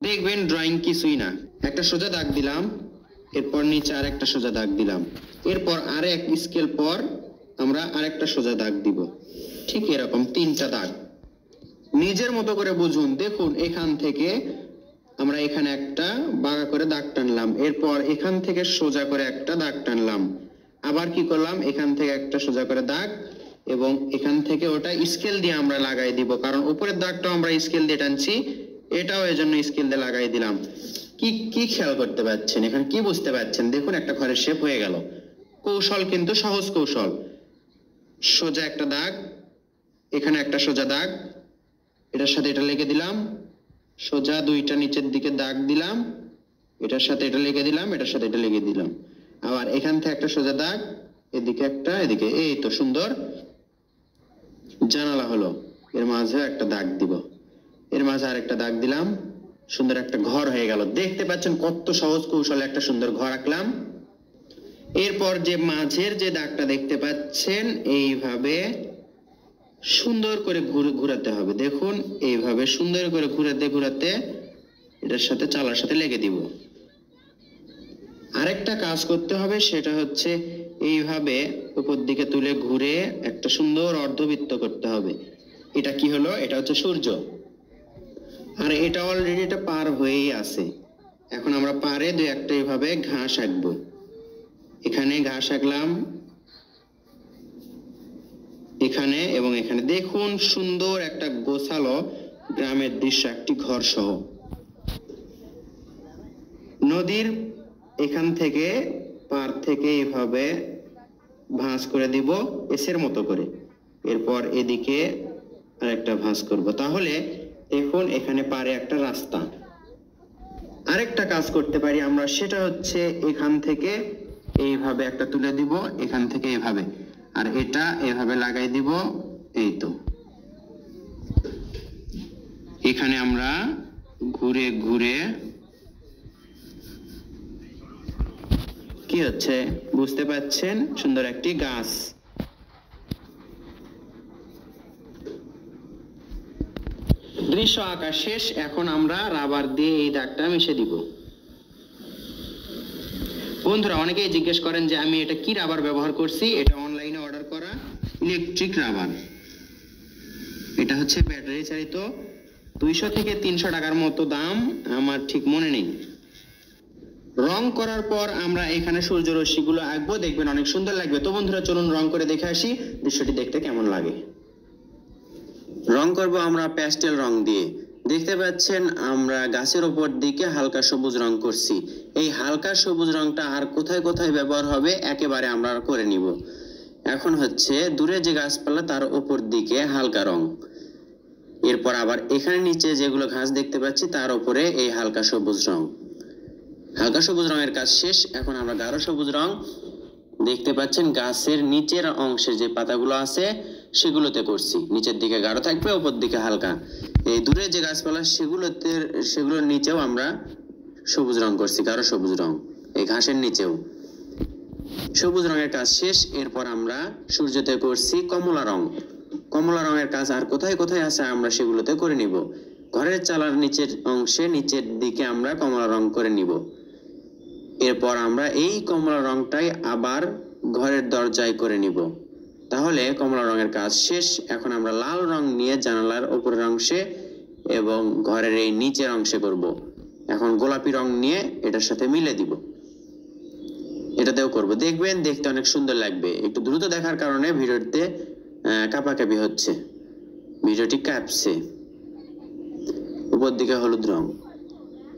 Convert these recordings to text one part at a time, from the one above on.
দেখবেন ড্রয়িং কিছুই না, একটা সোজা দাগ দিলাম, এরপর নিচে আরেকটা সোজা দাগ দিলাম, এরপর আরেক স্কেল পর আমরা আরেকটা সোজা দাগ দিব, ঠিক এরকম 3টা দাগ নিজের মতো করে বুঝুন। দেখুন এখান থেকে আমরা এখানে একটা বাঁকা করে দাগ টানলাম, এরপর এখান থেকে সোজা করে একটা দাগ টানলাম, আবার কি করলাম এখান থেকে একটা সোজা করে দাগ, এবং এখান থেকে ওটা স্কেল দিয়ে আমরা লাগাই দিব, কারণ উপরের দাগটাও আমরা স্কেল দিয়ে টানছি, এটাও এজন্য স্কেল দিয়ে লাগাই দিলাম। কি কি খেয়াল করতে পারছেন, এখানে কি বুঝতে পারছেন? দেখুন একটা ঘরের শেপ হয়ে গেল। কৌশল কিন্তু সহজ কৌশল। সোজা একটা দাগ, এখানে একটা সোজা দাগ, এটার সাথে এটা লেগে দিলাম, সোজা 2টা নিচের দিকে দাগ দিলাম, এটার সাথে এটা লেগে দিলাম, এটার সাথে এটা লেগে দিলাম, আবার এখান থেকে একটা সোজা দাগ, এদিকে একটা, এদিকে, এই তো সুন্দর জানালা হলো। এর মাঝে একটা দাগ দিব, এর মাঝে আরেকটা দাগ দিলাম, সুন্দর একটা ঘর হয়ে গেল। দেখতে পাচ্ছেন কত সহজ কৌশলে একটা সুন্দর ঘর আঁকলাম। এরপর যে মাঝের যে দাগটা দেখতে পাচ্ছেন এইভাবে সুন্দর করে ঘুরাতে হবে। দেখুন এইভাবে সুন্দর করে ঘুরাতে ঘুরাতে এটার সাথে চালার সাথে লেগে দিব। আরেকটা কাজ করতে হবে, সেটা হচ্ছে এইভাবে উপর দিকে তুলে ঘুরে একটা সুন্দর অর্ধবৃত্ত করতে হবে। এটা কি হলো? এটা হচ্ছে সূর্য, আর এটা অলরেডি এটা পার হয়েই আছে। এখন আমরা পারে 2-1টা এইভাবে ঘাস আঁকবো। এখানে ঘাস আঁকলাম, এখানে এবং এখানে। দেখুন সুন্দর একটা গোছালো গ্রামের দৃশ্য, একটি ঘর সহ। নদীর এখান থেকে পার থেকে এভাবে ভাঁজ করে দিব এসের মতো করে, এরপর এদিকে আরেকটা ভাঁজ করব। তাহলে দেখুন এখানে পারে একটা রাস্তা। আরেকটা কাজ করতে পারি আমরা, সেটা হচ্ছে এখান থেকে এইভাবে একটা তুলে দিব, এখান থেকে এইভাবে, আর এটা এভাবে লাগাই দিব। এই তো এখানে আমরা ঘুরে ঘুরে কি হচ্ছে বুঝতে পাচ্ছেন, সুন্দর একটি গাছ। দৃশ্য আঁকা শেষ। এখন আমরা রাবার দিয়ে এই দাগটা মিশে দিব। বন্ধুরা অনেকেই জিজ্ঞেস করেন যে আমি এটা কি রাবার ব্যবহার করছি। এটা অনলাইনে অর্ডার করা ইলেকট্রিক রাবার। এটা হচ্ছে ব্যাটারি চালিত, 200 থেকে 300 টাকার মতো দাম, আমার ঠিক মনে নেই। রং করার পর আমরা এখানে সূর্যরশ্মিগুলো আঁকবো, দেখবেন অনেক সুন্দর লাগবে। তো বন্ধুরা চলুন রং করে দেখে আসি দৃশ্যটি দেখতে কেমন লাগে। রং করব আমরা প্যাস্টেল রং দিয়ে। দেখতে পাচ্ছেন আমরা গাছের উপর দিকে হালকা সবুজ রং করছি। এই হালকা সবুজ রংটা আর কোথায় কোথায় ব্যবহার হবে একেবারে আমরা করে নিব। এখন হচ্ছে দূরে যে গাছপালা তার উপর দিকে হালকা রং, এরপর আবার এখানে নিচে যেগুলো ঘাস দেখতে পাচ্ছি তার উপরে এই হালকা সবুজ রং। হালকা সবুজ রঙের কাজ শেষ। এখন আমরা গাঢ় সবুজ রং, দেখতে পাচ্ছেন গাছের নিচের অংশে যে পাতাগুলো আছে সেগুলোতে করছি। নিচের দিকে গাঢ় থাকবে, উপর দিকে হালকা। এই দূরে যে গাছপালা সেগুলোর নিচেও আমরা সবুজ রং করছি, গাঢ় সবুজ রং। এই ঘাসের নিচেও সবুজ রঙের কাজ শেষ। এরপর আমরা সূর্যতে করছি কমলা রং। কমলা রঙের কাজ আর কোথায় কোথায় আছে আমরা সেগুলোতে করে নিব। ঘরের চালার নিচের অংশে নিচের দিকে আমরা কমলা রং করে নিব। এরপর আমরা এই কমলা রংটাই আবার ঘরের দরজায় করে নিব। তাহলে কমলা রঙের কাজ শেষ। এখন আমরা লাল রং নিয়ে জানালার উপরের অংশে এবং ঘরের এই নিচের অংশে করব। এখন গোলাপি রং নিয়ে এটার সাথে মিলে দিব, এটাতেও করব। দেখবেন দেখতে অনেক সুন্দর লাগবে। একটু দ্রুত দেখার কারণে ভিডিওতে কাঁপাকাঁপি হচ্ছে, ভিডিওটি কাঁপছে। উপর দিকে হলুদ রং,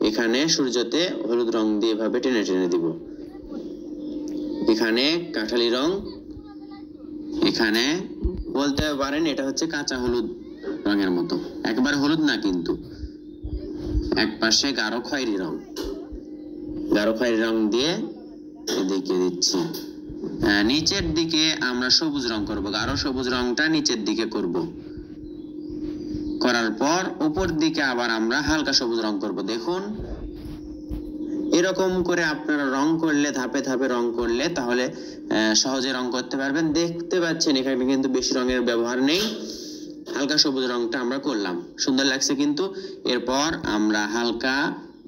এখানে সূর্যতে হলুদ রং দিয়ে এভাবে টেনে টেনে দিব। এখানে কাঠালি রং, এখানে বলতে পারেন এটা হচ্ছে কাঁচা হলুদ রঙের মতো, একবার হলুদ না কিন্তু। এক পাশে গাঢ় খয়েরি রং, গাঢ় খয়েরি রং দিয়ে দেখিয়ে দিচ্ছি। নিচের দিকে আমরা সবুজ রং করব, গাঢ় সবুজ রংটা নিচের দিকে করব। করার পর উপর দিকে আবার আমরা হালকা সবুজ রং করব। দেখুন এরকম করে আপনারা রং করলে, ধাপে ধাপে রং করলে তাহলে সহজে রং করতে পারবেন। দেখতে পাচ্ছেন এখানে কিন্তু বেশি রঙের ব্যবহার নেই, হালকা সবুজ রংটা আমরা করলাম, সুন্দর লাগছে কিন্তু। এরপর আমরা হালকা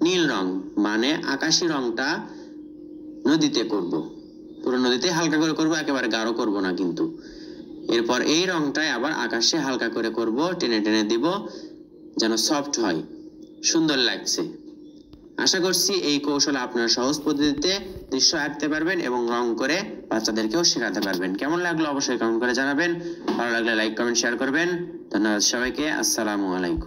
নীল রং মানে আকাশি রংটা নদীতে করব, পুরো নদীতে হালকা করে করব, একেবারে গাঢ় করব না কিন্তু। এরপর এই রংটাই আবার আকাশে হালকা করে করব, টেনে টেনে দিব যেন সফট হয়, সুন্দর লাগছে। আশা করছি এই কৌশল আপনারা সহজ পদ্ধতিতে দৃশ্য আঁকতে পারবেন এবং রং করে বাচ্চাদেরকেও শেখাতে পারবেন। কেমন লাগলো অবশ্যই কমেন্ট করে জানাবেন, ভালো লাগলে লাইক কমেন্ট শেয়ার করবেন। ধন্যবাদ সবাইকে, আসসালামু আলাইকুম।